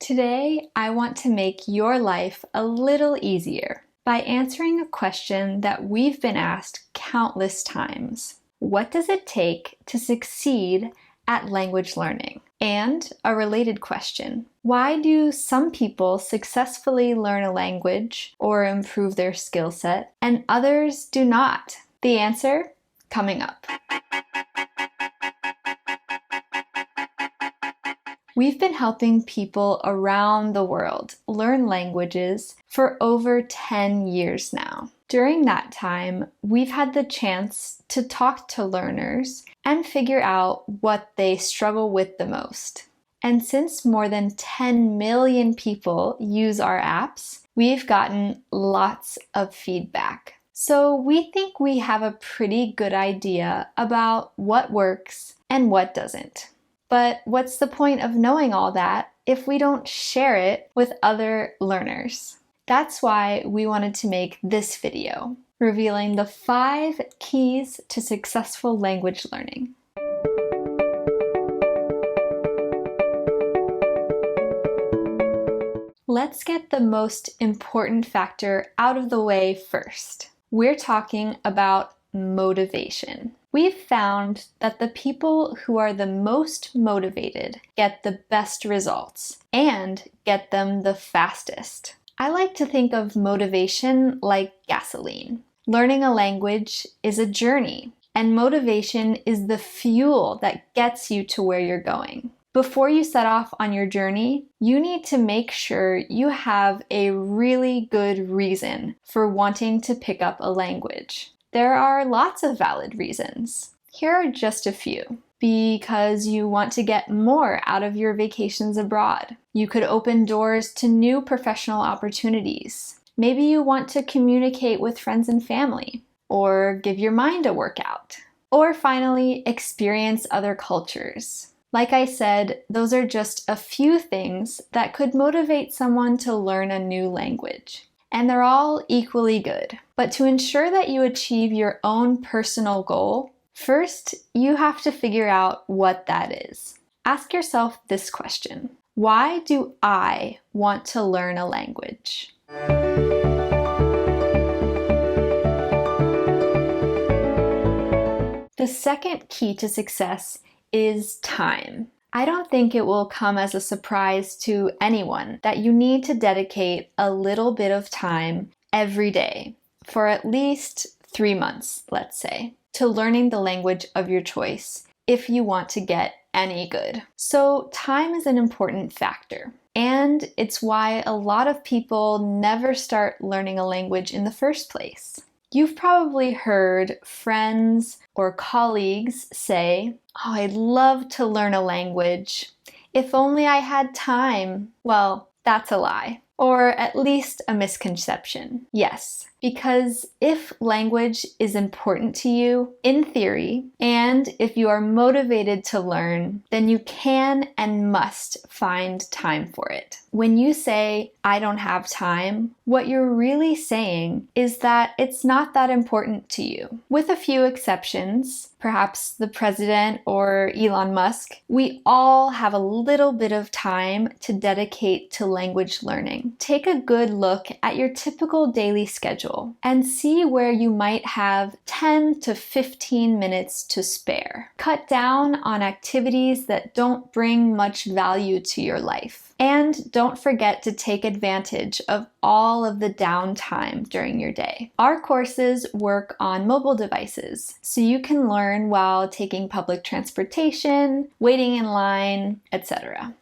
Today, I want to make your life a little easier by answering a question that we've been asked countless times. What does it take to succeed at language learning? And a related question, why do some people successfully learn a language or improve their skill set and others do not? The answer coming up. We've been helping people around the world learn languages for over 10 years now. During that time, we've had the chance to talk to learners and figure out what they struggle with the most. And since more than 10 million people use our apps, we've gotten lots of feedback. So we think we have a pretty good idea about what works and what doesn't. But what's the point of knowing all that if we don't share it with other learners? That's why we wanted to make this video, revealing the 5 keys to successful language learning. Let's get the most important factor out of the way first. We're talking about motivation. We've found that the people who are the most motivated get the best results and get them the fastest. I like to think of motivation like gasoline. Learning a language is a journey, and motivation is the fuel that gets you to where you're going. Before you set off on your journey, you need to make sure you have a really good reason for wanting to pick up a language. There are lots of valid reasons. Here are just a few. Because you want to get more out of your vacations abroad. You could open doors to new professional opportunities. Maybe you want to communicate with friends and family, or give your mind a workout. Or finally, experience other cultures. Like I said, those are just a few things that could motivate someone to learn a new language. And they're all equally good. But to ensure that you achieve your own personal goal, first, you have to figure out what that is. Ask yourself this question: why do I want to learn a language? The second key to success is time. I don't think it will come as a surprise to anyone that you need to dedicate a little bit of time every day for at least 3 months, let's say, to learning the language of your choice if you want to get any good. So time is an important factor, and it's why a lot of people never start learning a language in the first place. You've probably heard friends or colleagues say, "Oh, I'd love to learn a language. If only I had time." Well, that's a lie, or at least a misconception. Yes, because if language is important to you, in theory, and if you are motivated to learn, then you can and must find time for it. When you say, "I don't have time," what you're really saying is that it's not that important to you. With a few exceptions, perhaps the president or Elon Musk, we all have a little bit of time to dedicate to language learning. Take a good look at your typical daily schedule and see where you might have 10 to 15 minutes to spare. Cut down on activities that don't bring much value to your life. And don't forget to take advantage of all of the downtime during your day. Our courses work on mobile devices, so you can learn while taking public transportation, waiting in line, etc.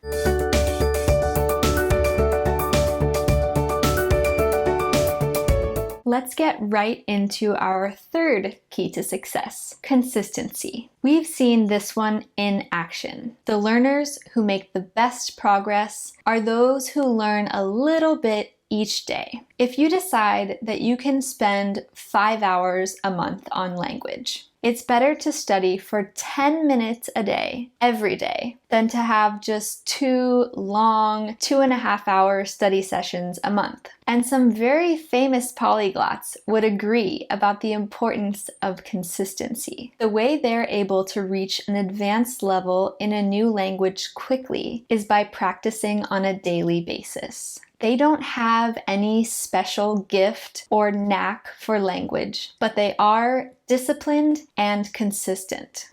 Let's get right into our third key to success: consistency. We've seen this one in action. The learners who make the best progress are those who learn a little bit each day. If you decide that you can spend 5 hours a month on language, It's better to study for 10 minutes a day, every day, than to have just 2 long, 2.5-hour study sessions a month. And some very famous polyglots would agree about the importance of consistency. The way they're able to reach an advanced level in a new language quickly is by practicing on a daily basis. They don't have any special gift or knack for language, but they are disciplined and consistent.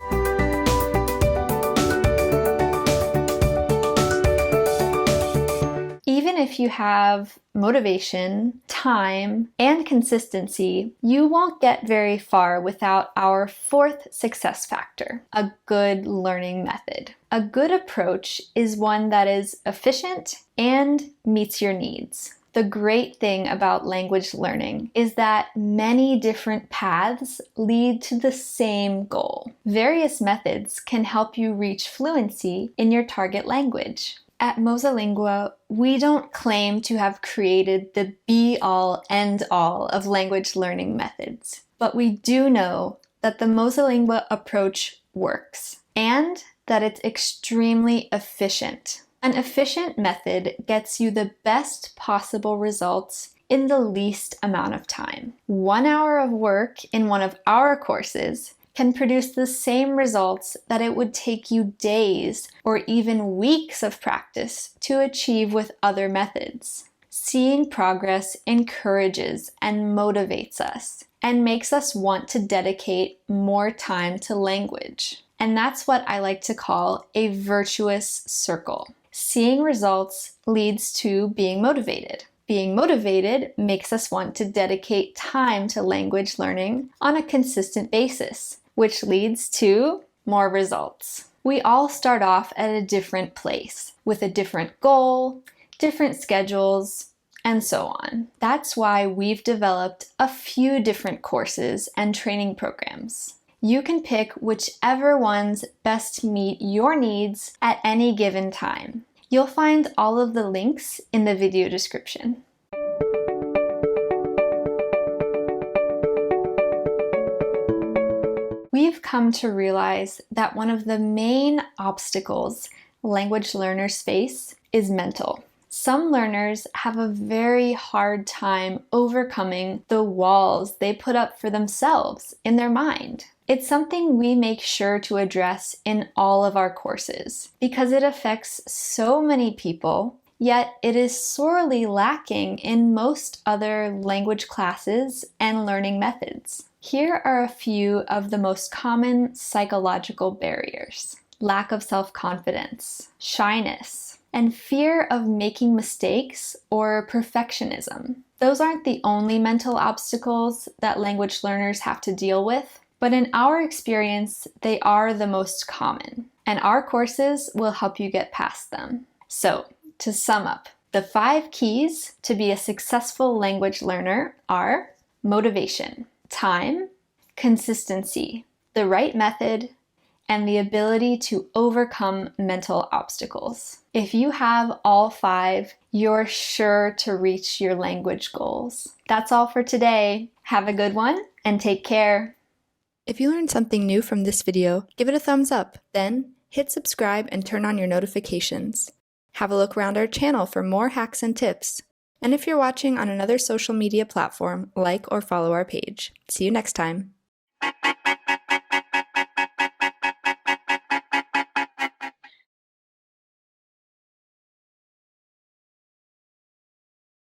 Even if you have motivation, time, and consistency, you won't get very far without our 4th success factor, a good learning method. A good approach is one that is efficient and meets your needs. The great thing about language learning is that many different paths lead to the same goal. Various methods can help you reach fluency in your target language. At MosaLingua, we don't claim to have created the be-all, end-all of language learning methods, but we do know that the MosaLingua approach works and that it's extremely efficient. An efficient method gets you the best possible results in the least amount of time. 1 hour of work in one of our courses can produce the same results that it would take you days or even weeks of practice to achieve with other methods. Seeing progress encourages and motivates us and makes us want to dedicate more time to language. And that's what I like to call a virtuous circle. Seeing results leads to being motivated. Being motivated makes us want to dedicate time to language learning on a consistent basis, which leads to more results. We all start off at a different place, with a different goal, different schedules, and so on. That's why we've developed a few different courses and training programs. You can pick whichever ones best meet your needs at any given time. You'll find all of the links in the video description. We've come to realize that one of the main obstacles language learners face is mental. Some learners have a very hard time overcoming the walls they put up for themselves in their mind. It's something we make sure to address in all of our courses because it affects so many people, yet it is sorely lacking in most other language classes and learning methods. Here are a few of the most common psychological barriers: lack of self-confidence, shyness, and fear of making mistakes or perfectionism. Those aren't the only mental obstacles that language learners have to deal with, but in our experience, they are the most common, and our courses will help you get past them. So, to sum up, the 5 keys to be a successful language learner are motivation, time, consistency, the right method, and the ability to overcome mental obstacles. If you have all 5, you're sure to reach your language goals. That's all for today. Have a good one and take care. If you learned something new from this video, give it a thumbs up. Then hit subscribe and turn on your notifications. Have a look around our channel for more hacks and tips. And if you're watching on another social media platform, like or follow our page. See you next time.